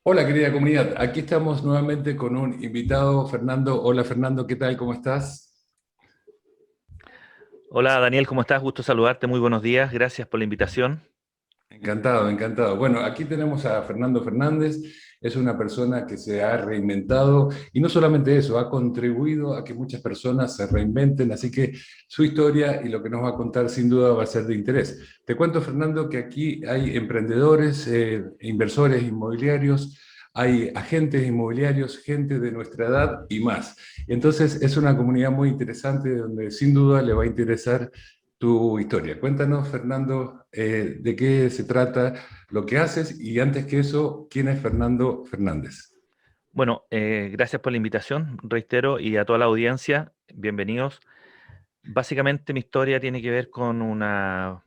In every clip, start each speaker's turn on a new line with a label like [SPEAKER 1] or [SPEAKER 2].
[SPEAKER 1] Hola, querida comunidad. Aquí estamos nuevamente con un invitado, Fernando. Hola, Fernando, ¿qué tal? ¿Cómo estás?
[SPEAKER 2] Hola Daniel, ¿cómo estás? Gusto saludarte, muy buenos días, gracias por la invitación.
[SPEAKER 1] Encantado, encantado. Bueno, aquí tenemos a Fernando Fernández. Es una persona que se ha reinventado y no solamente eso, ha contribuido a que muchas personas se reinventen. Así que su historia y lo que nos va a contar sin duda va a ser de interés. Te cuento, Fernando, que aquí hay emprendedores, inversores inmobiliarios, hay agentes inmobiliarios, gente de nuestra edad y más. Entonces es una comunidad muy interesante donde sin duda le va a interesar tu historia. Cuéntanos, Fernando, de qué se trata lo que haces y antes que eso, ¿quién es Fernando Fernández?
[SPEAKER 2] Bueno, gracias por la invitación, reitero, y a toda la audiencia, bienvenidos. Básicamente mi historia tiene que ver con una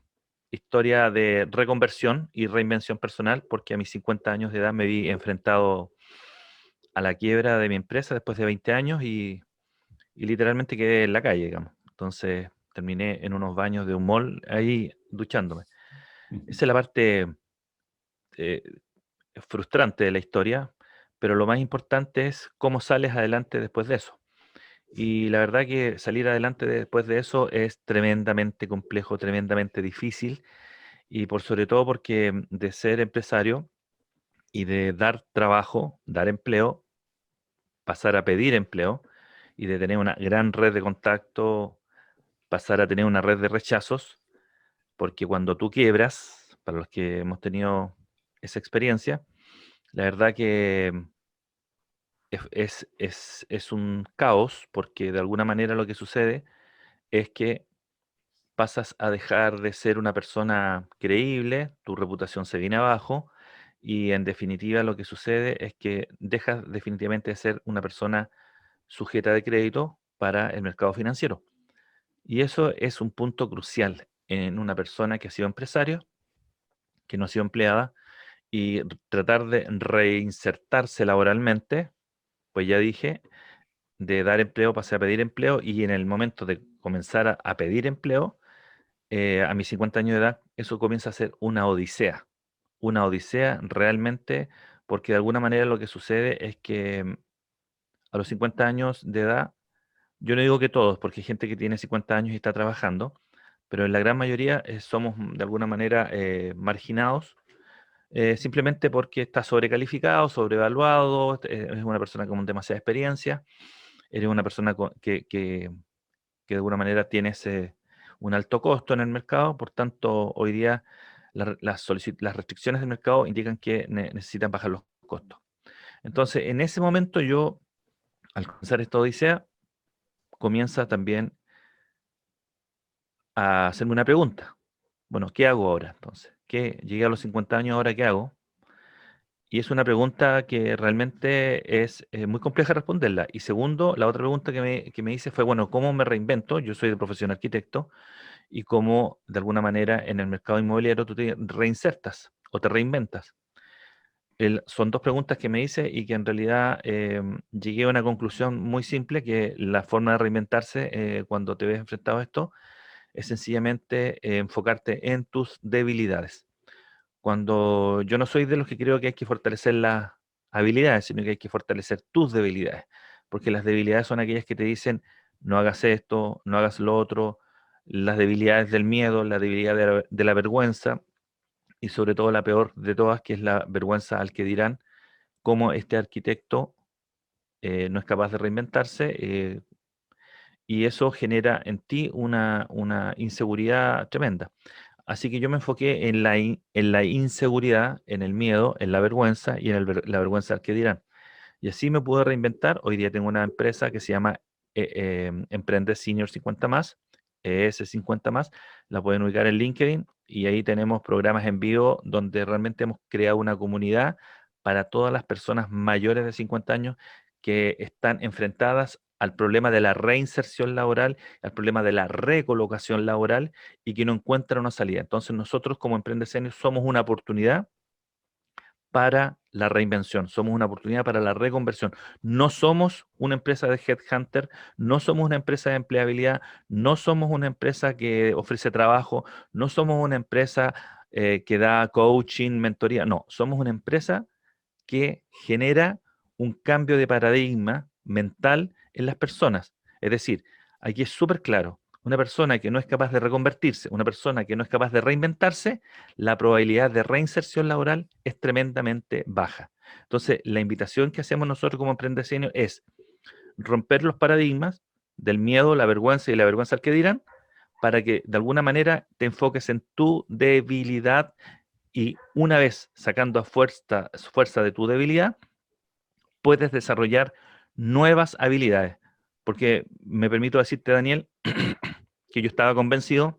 [SPEAKER 2] historia de reconversión y reinvención personal, porque a mis 50 años de edad me vi enfrentado a la quiebra de mi empresa después de 20 años y literalmente quedé en la calle, digamos. Entonces terminé en unos baños de un mall ahí duchándome. Esa es la parte eh, frustrante de la historia, pero lo más importante es cómo sales adelante después de eso. Y la verdad que salir adelante después de eso es tremendamente complejo, tremendamente difícil, y por sobre todo porque de ser empresario y de dar trabajo, dar empleo, pasar a pedir empleo, y de tener una gran red de contacto, pasar a tener una red de rechazos, porque cuando tú quiebras, para los que hemos tenido esa experiencia, la verdad que es un caos porque de alguna manera lo que sucede es que pasas a dejar de ser una persona creíble, tu reputación se viene abajo y en definitiva lo que sucede es que dejas definitivamente de ser una persona sujeta de crédito para el mercado financiero. Y eso es un punto crucial en una persona que ha sido empresario, que no ha sido empleada y tratar de reinsertarse laboralmente, pues ya dije, de dar empleo pasé a pedir empleo y en el momento de comenzar a pedir empleo, a mis 50 años de edad, eso comienza a ser una odisea realmente, porque de alguna manera lo que sucede es que a los 50 años de edad, yo no digo que todos, porque hay gente que tiene 50 años y está trabajando, pero en la gran mayoría somos de alguna manera marginados simplemente porque está sobrecalificado, sobrevaluado, es una persona con demasiada experiencia, eres una persona que de alguna manera tienes un alto costo en el mercado, por tanto, hoy día las restricciones del mercado indican que necesitan bajar los costos. Entonces, en ese momento yo, al comenzar esta odisea, comienza también a hacerme una pregunta. Bueno, ¿qué hago ahora entonces? ¿Qué? Llegué a los 50 años, ¿ahora qué hago? Y es una pregunta que realmente es muy compleja responderla. Y segundo, la otra pregunta que me hice fue, bueno, ¿cómo me reinvento? Yo soy de profesión arquitecto y cómo de alguna manera en el mercado inmobiliario tú te reinsertas o te reinventas. Son dos preguntas que me hice y que en realidad llegué a una conclusión muy simple, que la forma de reinventarse cuando te ves enfrentado a esto es sencillamente enfocarte en tus debilidades. Cuando yo no soy de los que creo que hay que fortalecer las habilidades, sino que hay que fortalecer tus debilidades, porque las debilidades son aquellas que te dicen no hagas esto, no hagas lo otro, las debilidades del miedo, la debilidad de la vergüenza y sobre todo la peor de todas, que es la vergüenza al que dirán cómo este arquitecto no es capaz de reinventarse y eso genera en ti una inseguridad tremenda. Así que yo me enfoqué en la inseguridad, en el miedo, en la vergüenza y en la vergüenza al que dirán. Y así me pude reinventar. Hoy día tengo una empresa que se llama Emprende Senior 50 más, ES 50 más. La pueden ubicar en LinkedIn y ahí tenemos programas en vivo donde realmente hemos creado una comunidad para todas las personas mayores de 50 años que están enfrentadas al problema de la reinserción laboral, al problema de la recolocación laboral y que no encuentran una salida. Entonces nosotros como Emprende Senior somos una oportunidad para la reinvención, somos una oportunidad para la reconversión. No somos una empresa de headhunter, no somos una empresa de empleabilidad, no somos una empresa que ofrece trabajo, no somos una empresa que da coaching, mentoría, no, somos una empresa que genera un cambio de paradigma mental en las personas. Es decir, aquí es súper claro, una persona que no es capaz de reconvertirse, una persona que no es capaz de reinventarse, la probabilidad de reinserción laboral es tremendamente baja. Entonces, la invitación que hacemos nosotros como emprendedores es romper los paradigmas del miedo, la vergüenza y la vergüenza al que dirán, para que de alguna manera te enfoques en tu debilidad y una vez sacando a fuerza de tu debilidad, puedes desarrollar nuevas habilidades. Porque me permito decirte, Daniel, que yo estaba convencido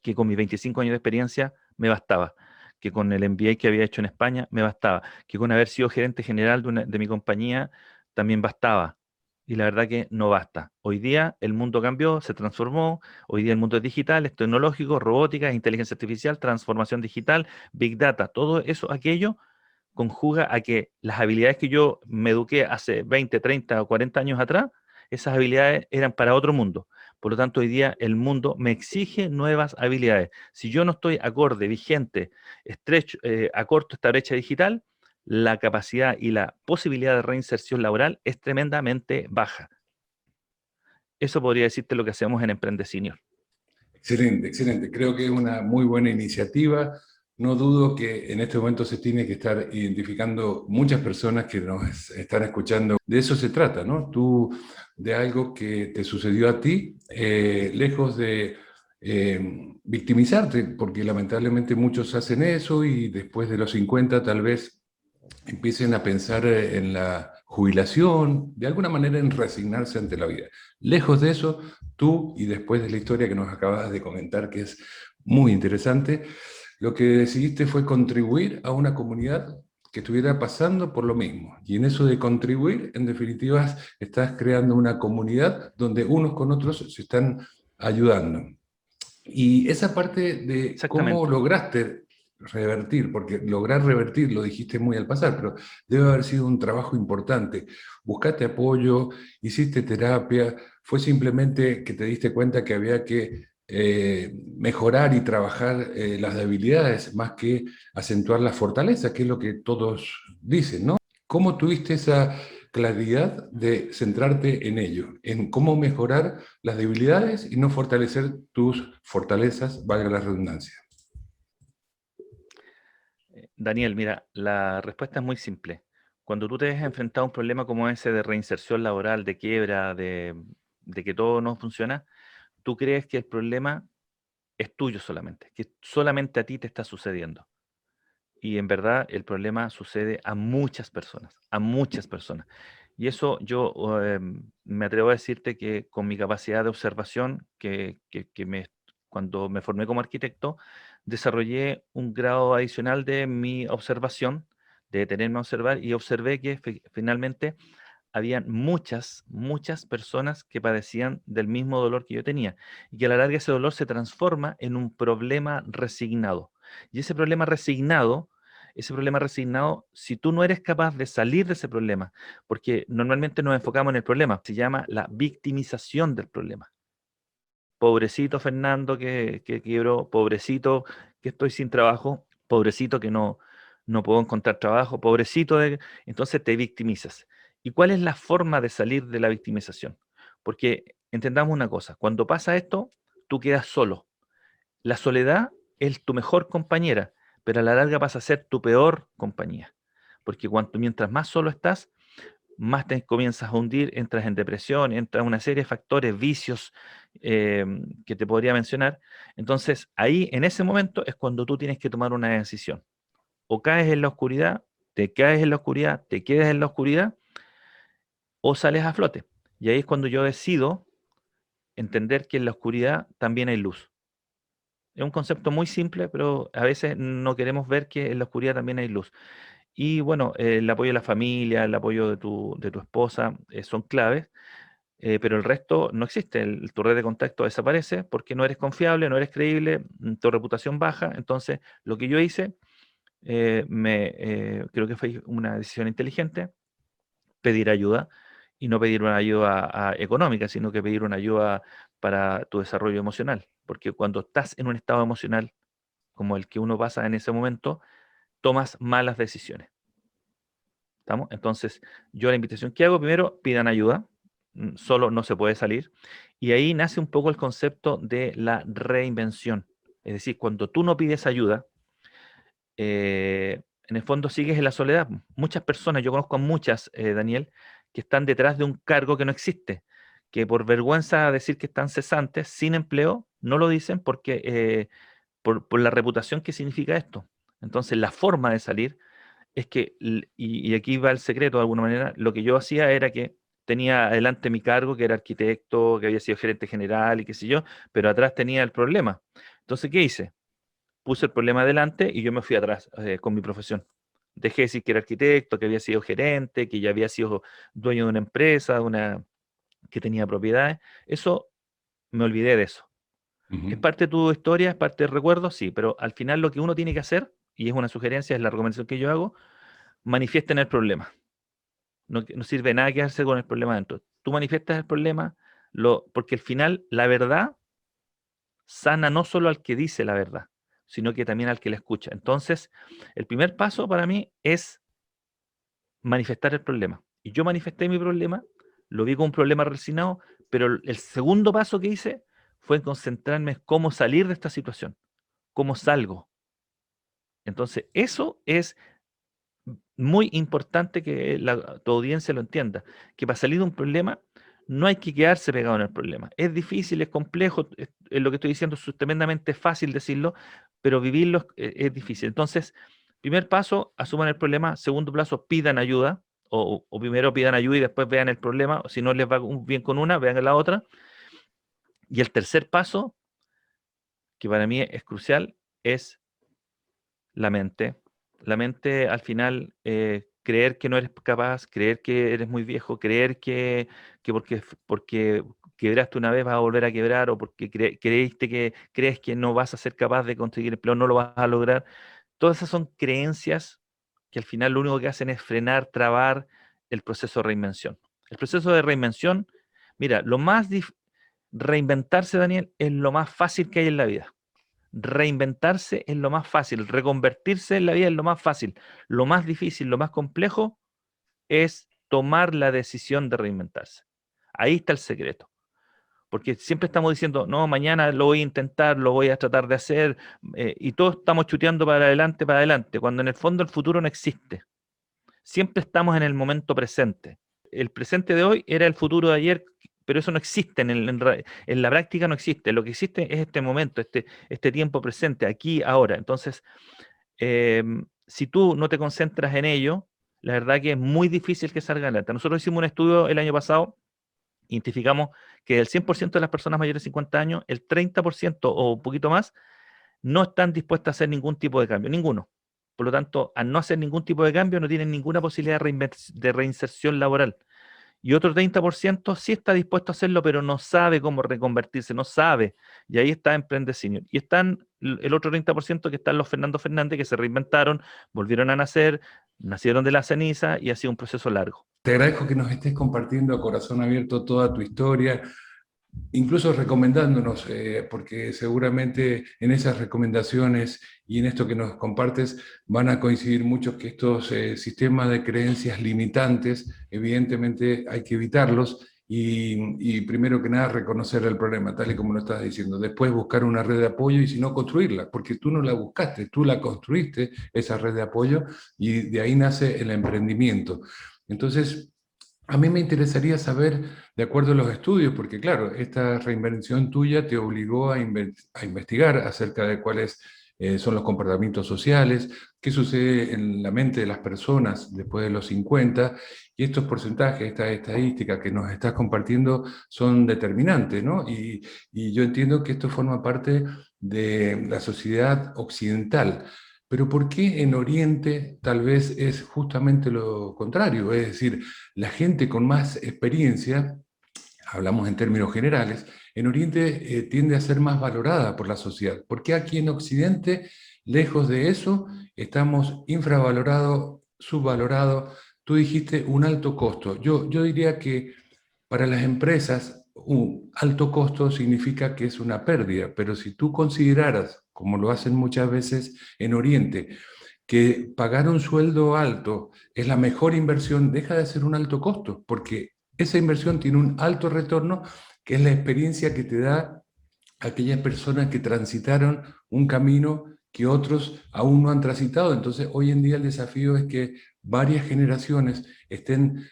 [SPEAKER 2] que con mis 25 años de experiencia me bastaba, que con el MBA que había hecho en España me bastaba, que con haber sido gerente general de mi compañía también bastaba. Y la verdad que no basta. Hoy día el mundo cambió, se transformó, hoy día el mundo es digital, es tecnológico, robótica, inteligencia artificial, transformación digital, big data, todo eso, aquello conjuga a que las habilidades que yo me eduqué hace 20, 30 o 40 años atrás, esas habilidades eran para otro mundo. Por lo tanto, hoy día el mundo me exige nuevas habilidades. Si yo no estoy acorde, vigente, estrecho, acorto esta brecha digital, la capacidad y la posibilidad de reinserción laboral es tremendamente baja. Eso podría decirte lo que hacemos en Emprende Senior.
[SPEAKER 1] Excelente, excelente. Creo que es una muy buena iniciativa. No dudo que en este momento se tiene que estar identificando muchas personas que nos están escuchando. De eso se trata, ¿no? Tú, de algo que te sucedió a ti, lejos de victimizarte, porque lamentablemente muchos hacen eso y después de los 50 tal vez empiecen a pensar en la jubilación, de alguna manera en resignarse ante la vida. Lejos de eso, tú, y después de la historia que nos acabas de comentar, que es muy interesante, lo que decidiste fue contribuir a una comunidad que estuviera pasando por lo mismo. Y en eso de contribuir, en definitiva, estás creando una comunidad donde unos con otros se están ayudando. Y esa parte de cómo
[SPEAKER 2] Exactamente.
[SPEAKER 1] lograste revertir, porque lograr revertir lo dijiste muy al pasar, pero debe haber sido un trabajo importante. Buscaste apoyo, hiciste terapia, fue simplemente que te diste cuenta que había que mejorar y trabajar las debilidades más que acentuar las fortalezas, que es lo que todos dicen, ¿no? ¿Cómo tuviste esa claridad de centrarte en ello, en cómo mejorar las debilidades y no fortalecer tus fortalezas, valga la redundancia?
[SPEAKER 2] Daniel, mira, la respuesta es muy simple. Cuando tú te ves enfrentado a un problema como ese de reinserción laboral, de quiebra, de que todo no funciona, tú crees que el problema es tuyo solamente, que solamente a ti te está sucediendo. Y en verdad el problema sucede a muchas personas, a muchas personas. Y eso yo me atrevo a decirte que con mi capacidad de observación, cuando me formé como arquitecto, desarrollé un grado adicional de mi observación, de detenerme a observar, y observé que finalmente habían muchas, muchas personas que padecían del mismo dolor que yo tenía, y que a la larga ese dolor se transforma en un problema resignado. Y ese problema resignado, si tú no eres capaz de salir de ese problema, porque normalmente nos enfocamos en el problema, se llama la victimización del problema. Pobrecito Fernando que quebró, pobrecito que estoy sin trabajo, pobrecito que no puedo encontrar trabajo, pobrecito de... Entonces te victimizas. ¿Y cuál es la forma de salir de la victimización? Porque entendamos una cosa, cuando pasa esto, tú quedas solo. La soledad es tu mejor compañera, pero a la larga pasa a ser tu peor compañía. Porque mientras más solo estás, más te comienzas a hundir, entras en depresión, entras en una serie de factores, vicios que te podría mencionar. Entonces, ahí, en ese momento, es cuando tú tienes que tomar una decisión. O caes en la oscuridad, te caes en la oscuridad, te quedas en la oscuridad, o sales a flote. Y ahí es cuando yo decido entender que en la oscuridad también hay luz. Es un concepto muy simple, pero a veces no queremos ver que en la oscuridad también hay luz. Y bueno, el apoyo de la familia, el apoyo de tu esposa son claves, pero el resto no existe. Tu red de contacto desaparece porque no eres confiable, no eres creíble, tu reputación baja. Entonces, lo que yo hice, creo que fue una decisión inteligente, pedir ayuda y no pedir una ayuda económica, sino que pedir una ayuda para tu desarrollo emocional. Porque cuando estás en un estado emocional como el que uno pasa en ese momento, tomas malas decisiones. ¿Estamos? Entonces, yo la invitación que hago, primero, pidan ayuda, solo no se puede salir, y ahí nace un poco el concepto de la reinvención. Es decir, cuando tú no pides ayuda, en el fondo sigues en la soledad. Muchas personas, yo conozco a muchas, Daniel, que están detrás de un cargo que no existe, que por vergüenza de decir que están cesantes, sin empleo, no lo dicen porque por la reputación que significa esto. Entonces, la forma de salir es que, y aquí va el secreto de alguna manera, lo que yo hacía era que tenía adelante mi cargo, que era arquitecto, que había sido gerente general y qué sé yo, pero atrás tenía el problema. Entonces, ¿qué hice? Puse el problema adelante y yo me fui atrás con mi profesión. Dejé de decir que era arquitecto, que había sido gerente, que ya había sido dueño de una empresa, que tenía propiedades. Eso, me olvidé de eso. ¿Es
[SPEAKER 1] Ujú.
[SPEAKER 2] parte de tu historia, es parte del recuerdo? Sí, pero al final lo que uno tiene que hacer, y es una sugerencia, es la recomendación que yo hago, manifiesten el problema. No, no sirve nada quedarse con el problema dentro. Tú manifiestas el problema, porque al final la verdad sana no solo al que dice la verdad, sino que también al que la escucha. Entonces, el primer paso para mí es manifestar el problema. Y yo manifesté mi problema, lo vi como un problema resignado, pero el segundo paso que hice fue concentrarme en cómo salir de esta situación, cómo salgo. Entonces, eso es muy importante que tu audiencia lo entienda, que para salir de un problema no hay que quedarse pegado en el problema. Es difícil, es complejo, es lo que estoy diciendo es tremendamente fácil decirlo, pero vivirlo es difícil. Entonces, primer paso, asuman el problema. Segundo paso, pidan ayuda, o primero pidan ayuda y después vean el problema. O si no les va bien con una, vean la otra. Y el tercer paso, que para mí es crucial, es la mente. La mente al final, creer que no eres capaz, creer que eres muy viejo, creer que porque quebraste una vez vas a volver a quebrar, o porque crees que no vas a ser capaz de conseguir empleo, no lo vas a lograr. Todas esas son creencias que al final lo único que hacen es frenar, trabar el proceso de reinvención. El proceso de reinvención, mira, reinventarse, Daniel, es lo más fácil que hay en la vida. Reinventarse es lo más fácil, reconvertirse en la vida es lo más fácil. Lo más difícil, lo más complejo es tomar la decisión de reinventarse. Ahí está el secreto. Porque siempre estamos diciendo, no, mañana lo voy a intentar, lo voy a tratar de hacer, y todos estamos chuteando para adelante, cuando en el fondo el futuro no existe. Siempre estamos en el momento presente. El presente de hoy era el futuro de ayer, pero eso no existe, en la práctica no existe. Lo que existe es este momento, este tiempo presente, aquí, ahora. Entonces, si tú no te concentras en ello, la verdad que es muy difícil que salga adelante. Nosotros hicimos un estudio el año pasado, identificamos que del 100% de las personas mayores de 50 años, el 30% o un poquito más no están dispuestas a hacer ningún tipo de cambio, ninguno. Por lo tanto, al no hacer ningún tipo de cambio, no tienen ninguna posibilidad de reinserción laboral. Y otro 30% sí está dispuesto a hacerlo, pero no sabe cómo reconvertirse, no sabe. Y ahí está Emprende Senior. Y están el otro 30% que están los Fernando Fernández, que se reinventaron, volvieron a nacer, nacieron de la ceniza y ha sido un proceso largo.
[SPEAKER 1] Te agradezco que nos estés compartiendo a corazón abierto toda tu historia, incluso recomendándonos, porque seguramente en esas recomendaciones y en esto que nos compartes van a coincidir muchos que estos sistemas de creencias limitantes, evidentemente hay que evitarlos y primero que nada reconocer el problema, tal y como lo estás diciendo. Después buscar una red de apoyo y si no construirla, porque tú no la buscaste, tú la construiste, esa red de apoyo, y de ahí nace el emprendimiento. Entonces, a mí me interesaría saber, de acuerdo a los estudios, porque claro, esta reinvención tuya te obligó a investigar acerca de cuáles son los comportamientos sociales, qué sucede en la mente de las personas después de los 50, y estos porcentajes, estas estadísticas que nos estás compartiendo son determinantes, ¿no? Y yo entiendo que esto forma parte de la sociedad occidental. Pero ¿por qué en Oriente tal vez es justamente lo contrario? Es decir, la gente con más experiencia, hablamos en términos generales, en Oriente tiende a ser más valorada por la sociedad. ¿Por qué aquí en Occidente, lejos de eso, estamos infravalorados, subvalorados? Tú dijiste un alto costo. Yo diría que para las empresas, un alto costo significa que es una pérdida, pero si tú consideraras, como lo hacen muchas veces en Oriente, que pagar un sueldo alto es la mejor inversión, deja de ser un alto costo, porque esa inversión tiene un alto retorno, que es la experiencia que te da aquellas personas que transitaron un camino que otros aún no han transitado. Entonces, hoy en día el desafío es que varias generaciones estén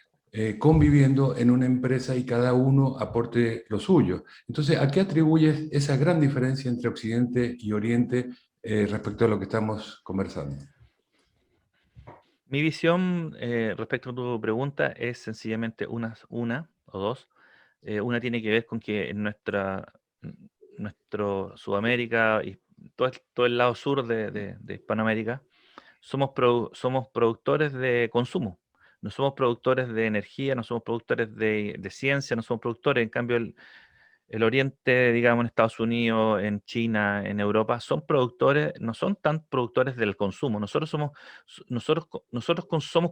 [SPEAKER 1] conviviendo en una empresa y cada uno aporte lo suyo. Entonces, ¿a qué atribuyes esa gran diferencia entre Occidente y Oriente respecto a lo que estamos conversando?
[SPEAKER 2] Mi visión respecto a tu pregunta es sencillamente una o dos. Una tiene que ver con que en nuestro Sudamérica y todo el lado sur de Hispanoamérica somos productores de consumo. No somos productores de energía, no somos productores de ciencia, no somos productores. En cambio, el Oriente, digamos, en Estados Unidos, en China, en Europa, son productores, no son tan productores del consumo. Somos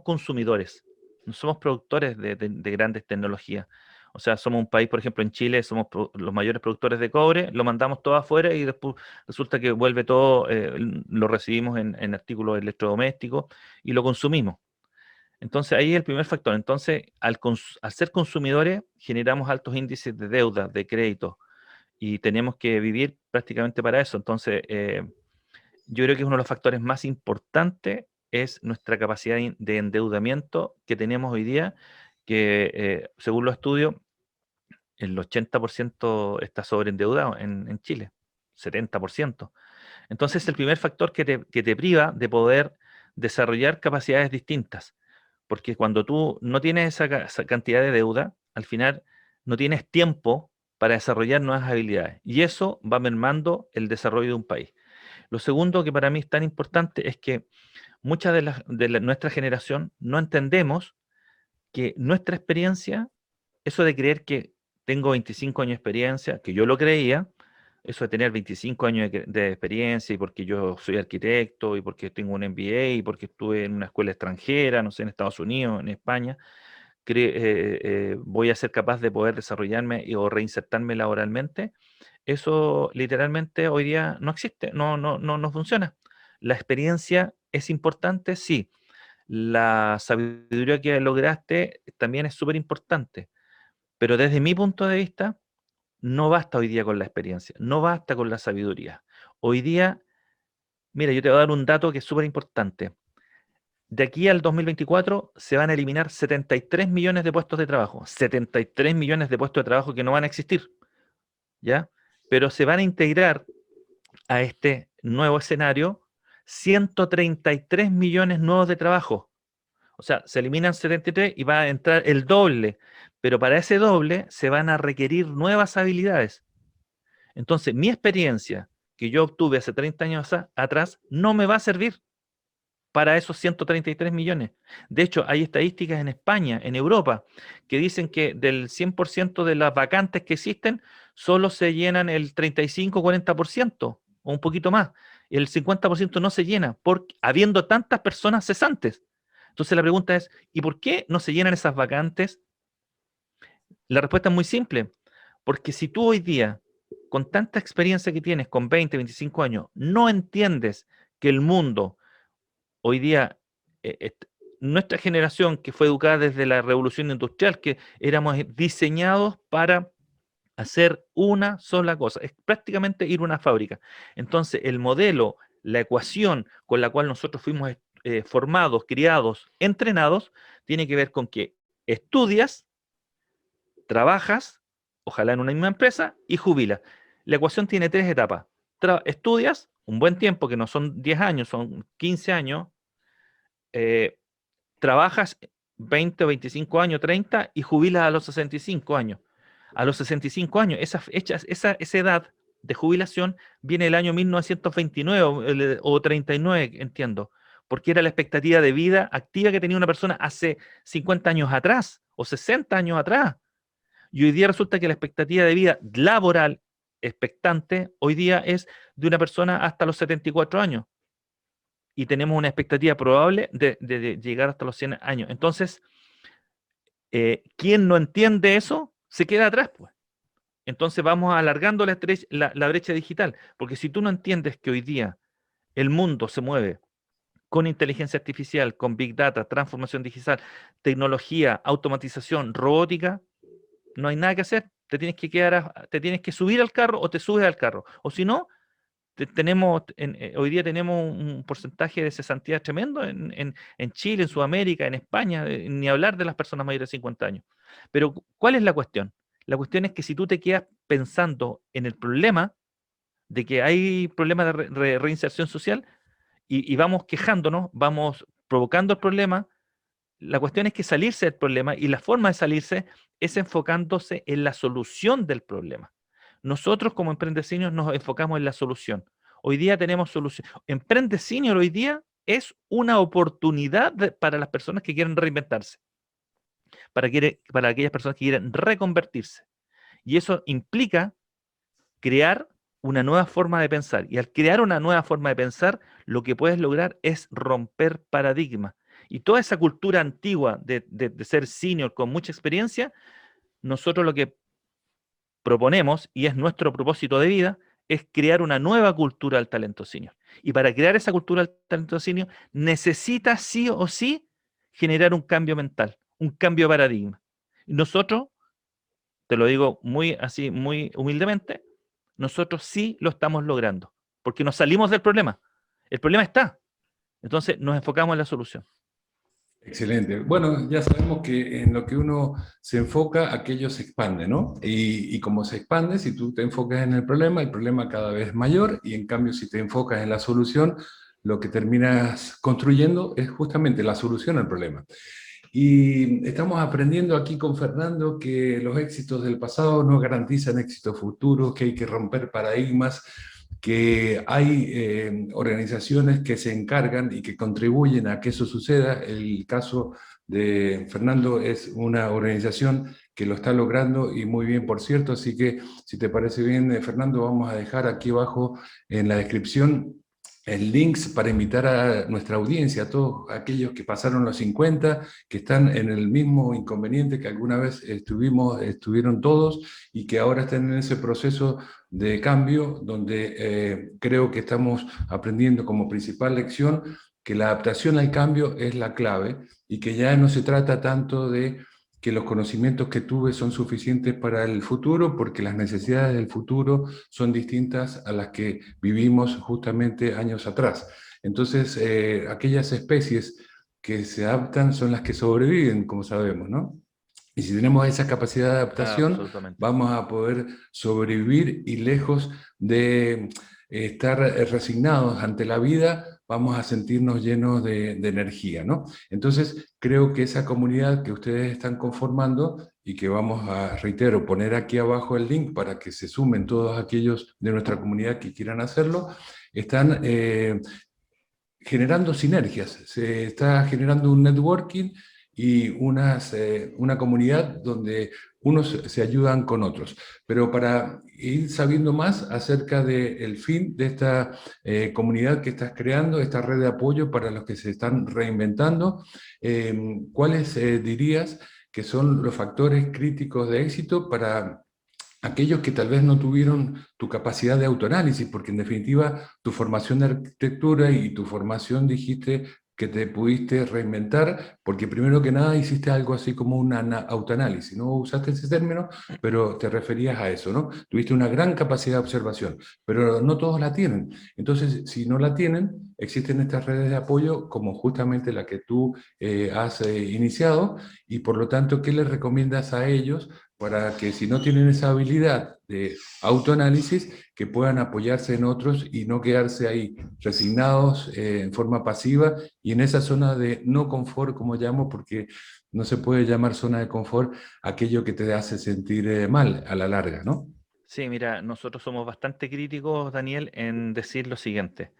[SPEAKER 2] consumidores, no somos productores de grandes tecnologías. O sea, somos un país, por ejemplo, en Chile somos los mayores productores de cobre, lo mandamos todo afuera y después resulta que vuelve todo, lo recibimos en artículos electrodomésticos y lo consumimos. Entonces, ahí es el primer factor. Entonces, al ser consumidores, generamos altos índices de deuda, de crédito, y tenemos que vivir prácticamente para eso. Entonces, yo creo que uno de los factores más importantes es nuestra capacidad de endeudamiento que tenemos hoy día, que según los estudios, el 80% está sobreendeudado en Chile, 70%. Entonces, es el primer factor que te priva de poder desarrollar capacidades distintas. Porque cuando tú no tienes esa cantidad de deuda, al final no tienes tiempo para desarrollar nuevas habilidades. Y eso va mermando el desarrollo de un país. Lo segundo que para mí es tan importante es que mucha nuestra generación no entendemos que nuestra experiencia, eso de creer que tengo 25 años de experiencia, que yo lo creía, eso de tener 25 años de experiencia y porque yo soy arquitecto y porque tengo un MBA y porque estuve en una escuela extranjera, no sé, en Estados Unidos, en España, voy a ser capaz de poder desarrollarme o reinsertarme laboralmente. Eso literalmente hoy día no existe, no funciona. La experiencia es importante, sí. La sabiduría que lograste también es súper importante, pero desde mi punto de vista, no basta hoy día con la experiencia, no basta con la sabiduría. Hoy día, mira, yo te voy a dar un dato que es súper importante. De aquí al 2024 se van a eliminar 73 millones de puestos de trabajo, 73 millones de puestos de trabajo que no van a existir, ¿ya? Pero se van a integrar a este nuevo escenario 133 millones nuevos de trabajo. O sea, se eliminan 73 y va a entrar el doble, pero para ese doble se van a requerir nuevas habilidades. Entonces, mi experiencia que yo obtuve hace 30 años atrás no me va a servir para esos 133 millones. De hecho, hay estadísticas en España, en Europa, que dicen que del 100% de las vacantes que existen, solo se llenan el 35-40% o un poquito más. El 50% no se llena, habiendo tantas personas cesantes. Entonces la pregunta es, ¿y por qué no se llenan esas vacantes? La respuesta es muy simple, porque si tú hoy día, con tanta experiencia que tienes, con 20, 25 años, no entiendes que el mundo hoy día, nuestra generación que fue educada desde la revolución industrial, que éramos diseñados para hacer una sola cosa, es prácticamente ir a una fábrica. Entonces, el modelo, la ecuación con la cual nosotros fuimos formados, criados, entrenados, tiene que ver con que estudias, trabajas, ojalá en una misma empresa, y jubilas. La ecuación tiene tres etapas. Estudias un buen tiempo, que no son 10 años, son 15 años, eh, trabajas 20 o 25 años, 30 y jubilas a los 65 años. A los 65 años, esa edad de jubilación viene el año 1929 o 39, entiendo, porque era la expectativa de vida activa que tenía una persona hace 50 años atrás o 60 años atrás. Y hoy día resulta que la expectativa de vida laboral expectante hoy día es de una persona hasta los 74 años y tenemos una expectativa probable de llegar hasta los 100 años. Entonces, quien no entiende eso se queda atrás, pues. Entonces vamos alargando la brecha digital, porque si tú no entiendes que hoy día el mundo se mueve con inteligencia artificial, con Big Data, transformación digital, tecnología, automatización, robótica, no hay nada que hacer. Te tienes que te tienes que subir al carro o te subes al carro. O si no, hoy día tenemos un porcentaje de cesantía tremendo en Chile, en Sudamérica, en España, ni hablar de las personas mayores de 50 años. Pero, ¿cuál es la cuestión? La cuestión es que si tú te quedas pensando en el problema de que hay problemas de reinserción social y vamos quejándonos, vamos provocando el problema, la cuestión es que salirse del problema y la forma de salirse es enfocándose en la solución del problema. Nosotros como Emprende Senior nos enfocamos en la solución. Hoy día tenemos solución. Emprende Senior hoy día es una oportunidad para las personas que quieren reinventarse, para aquellas personas que quieren reconvertirse. Y eso implica crear una nueva forma de pensar. Y al crear una nueva forma de pensar, lo que puedes lograr es romper paradigmas. Y toda esa cultura antigua de ser senior con mucha experiencia, nosotros lo que proponemos, y es nuestro propósito de vida, es crear una nueva cultura del talento senior. Y para crear esa cultura del talento senior, necesita sí o sí generar un cambio mental, un cambio de paradigma. Y nosotros, te lo digo muy así, muy humildemente, nosotros sí lo estamos logrando, porque nos salimos del problema. El problema está, entonces nos enfocamos en la solución.
[SPEAKER 1] Excelente. Bueno, ya sabemos que en lo que uno se enfoca, aquello se expande, ¿no? Y como se expande, si tú te enfocas en el problema cada vez es mayor, y en cambio si te enfocas en la solución, lo que terminas construyendo es justamente la solución al problema. Y estamos aprendiendo aquí con Fernando que los éxitos del pasado no garantizan éxitos futuros, que hay que romper paradigmas, que hay organizaciones que se encargan y que contribuyen a que eso suceda. El caso de Fernando es una organización que lo está logrando y muy bien, por cierto. Así que, si te parece bien, Fernando, vamos a dejar aquí abajo en la descripción el links para invitar a nuestra audiencia, a todos aquellos que pasaron los 50, que están en el mismo inconveniente que alguna vez estuvieron todos, y que ahora están en ese proceso de cambio, donde creo que estamos aprendiendo como principal lección que la adaptación al cambio es la clave, y que ya no se trata tanto de que los conocimientos que tuve son suficientes para el futuro, porque las necesidades del futuro son distintas a las que vivimos justamente años atrás. Entonces, aquellas especies que se adaptan son las que sobreviven, como sabemos, ¿no? Y si tenemos esa capacidad de adaptación,
[SPEAKER 2] Absolutamente.
[SPEAKER 1] vamos a poder sobrevivir, y lejos de estar resignados ante la vida, vamos a sentirnos llenos de energía, ¿no? Entonces, creo que esa comunidad que ustedes están conformando, y que vamos a, reitero, poner aquí abajo el link para que se sumen todos aquellos de nuestra comunidad que quieran hacerlo, están generando sinergias, se está generando un networking y una comunidad donde unos se ayudan con otros. Pero para ir sabiendo más acerca del fin de esta comunidad que estás creando, esta red de apoyo para los que se están reinventando, ¿cuáles dirías que son los factores críticos de éxito para aquellos que tal vez no tuvieron tu capacidad de autoanálisis? Porque en definitiva tu formación de arquitectura y tu formación, dijiste que te pudiste reinventar porque primero que nada hiciste algo así como un autoanálisis. No usaste ese término, pero te referías a eso, ¿no? Tuviste una gran capacidad de observación, pero no todos la tienen. Entonces, si no la tienen, existen estas redes de apoyo como justamente la que tú has iniciado, y por lo tanto, ¿qué les recomiendas a ellos para que, si no tienen esa habilidad de autoanálisis, que puedan apoyarse en otros y no quedarse ahí resignados en forma pasiva y en esa zona de no confort, como llamo, porque no se puede llamar zona de confort aquello que te hace sentir mal a la larga, ¿no?
[SPEAKER 2] Sí, mira, nosotros somos bastante críticos, Daniel, en decir lo siguiente.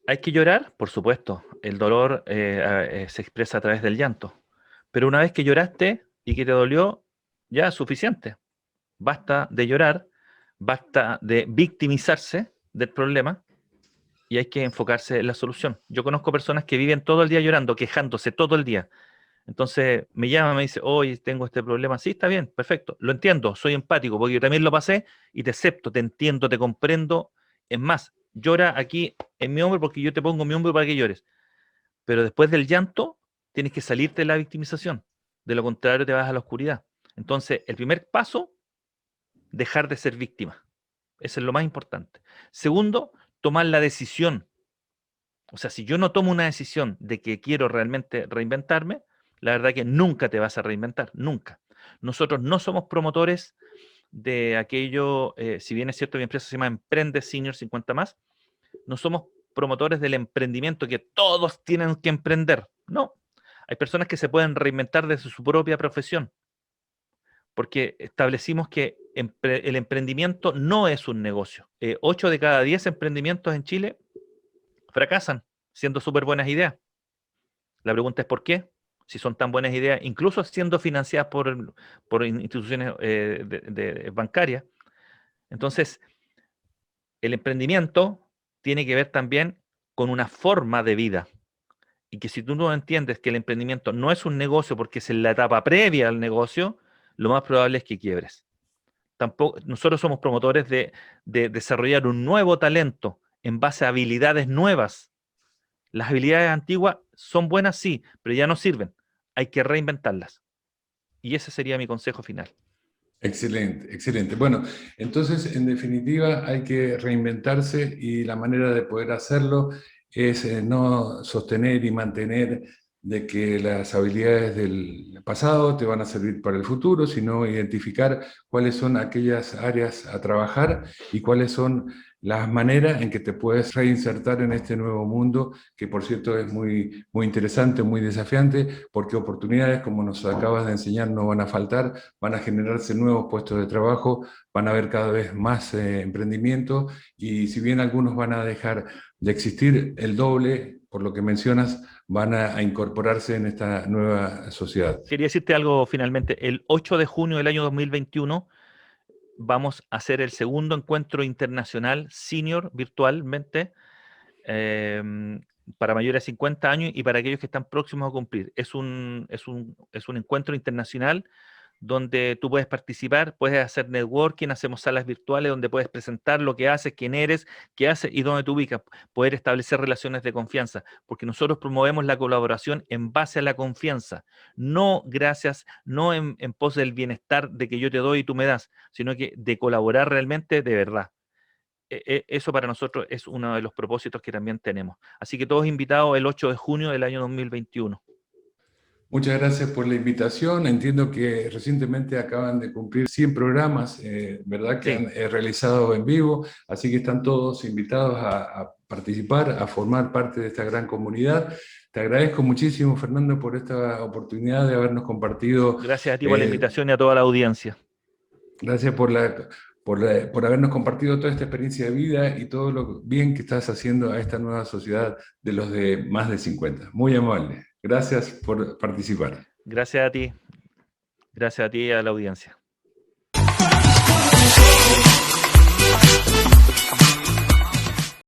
[SPEAKER 2] Hay que llorar, por supuesto. El dolor se expresa a través del llanto. Pero una vez que lloraste y que te dolió, ya es suficiente. Basta de llorar, basta de victimizarse del problema y hay que enfocarse en la solución. Yo conozco personas que viven todo el día llorando, quejándose todo el día. Entonces me llama, me dice, oye, tengo este problema. Sí, está bien, perfecto. Lo entiendo, soy empático porque yo también lo pasé y te acepto, te entiendo, te comprendo. Es más, llora aquí en mi hombro porque yo te pongo mi hombro para que llores. Pero después del llanto, tienes que salirte de la victimización. De lo contrario, te vas a la oscuridad. Entonces, el primer paso, dejar de ser víctima. Eso es lo más importante. Segundo, tomar la decisión. O sea, si yo no tomo una decisión de que quiero realmente reinventarme, la verdad que nunca te vas a reinventar, nunca. Nosotros no somos promotores de aquello, si bien es cierto, mi empresa se llama Emprende Senior 50 más, no somos promotores del emprendimiento, que todos tienen que emprender. No, hay personas que se pueden reinventar desde su propia profesión, porque establecimos que el emprendimiento no es un negocio. 8 de cada 10 emprendimientos en Chile fracasan, siendo súper buenas ideas. La pregunta es ¿por qué? Si son tan buenas ideas, incluso siendo financiadas por instituciones bancarias. Entonces, el emprendimiento tiene que ver también con una forma de vida. Y que si tú no entiendes que el emprendimiento no es un negocio porque es en la etapa previa al negocio, lo más probable es que quiebres. Tampoco, nosotros somos promotores de desarrollar un nuevo talento en base a habilidades nuevas. Las habilidades antiguas son buenas, sí, pero ya no sirven. Hay que reinventarlas. Y ese sería mi consejo final.
[SPEAKER 1] Excelente, excelente. Bueno, entonces, en definitiva, hay que reinventarse y la manera de poder hacerlo es no sostener y mantener de que las habilidades del pasado te van a servir para el futuro, sino identificar cuáles son aquellas áreas a trabajar y cuáles son las maneras en que te puedes reinsertar en este nuevo mundo, que por cierto es muy, muy interesante, muy desafiante, porque oportunidades, como nos acabas de enseñar, no van a faltar, van a generarse nuevos puestos de trabajo, van a haber cada vez más emprendimiento y si bien algunos van a dejar de existir, el doble, por lo que mencionas, van a incorporarse en esta nueva sociedad.
[SPEAKER 2] Quería decirte algo finalmente. El 8 de junio del año 2021 vamos a hacer el segundo encuentro internacional senior virtualmente para mayores de 50 años y para aquellos que están próximos a cumplir. Es un encuentro internacional donde tú puedes participar, puedes hacer networking, hacemos salas virtuales donde puedes presentar lo que haces, quién eres, qué haces y dónde te ubicas, poder establecer relaciones de confianza, porque nosotros promovemos la colaboración en base a la confianza, no gracias, no en pos del bienestar de que yo te doy y tú me das, sino que de colaborar realmente de verdad. Eso para nosotros es uno de los propósitos que también tenemos. Así que todos invitados el 8 de junio del año 2021.
[SPEAKER 1] Muchas gracias por la invitación. Entiendo que recientemente acaban de cumplir 100 programas, ¿verdad? Que
[SPEAKER 2] Sí,
[SPEAKER 1] han realizado en vivo, así que están todos invitados a participar, a formar parte de esta gran comunidad. Te agradezco muchísimo, Fernando, por esta oportunidad de habernos compartido.
[SPEAKER 2] gracias a ti por la
[SPEAKER 1] eh,
[SPEAKER 2] invitación y a toda la audiencia.
[SPEAKER 1] Gracias por habernos compartido toda esta experiencia de vida y todo lo bien que estás haciendo a esta nueva sociedad de los de más de 50. Muy amable. Gracias por participar.
[SPEAKER 2] Gracias a ti y a la audiencia.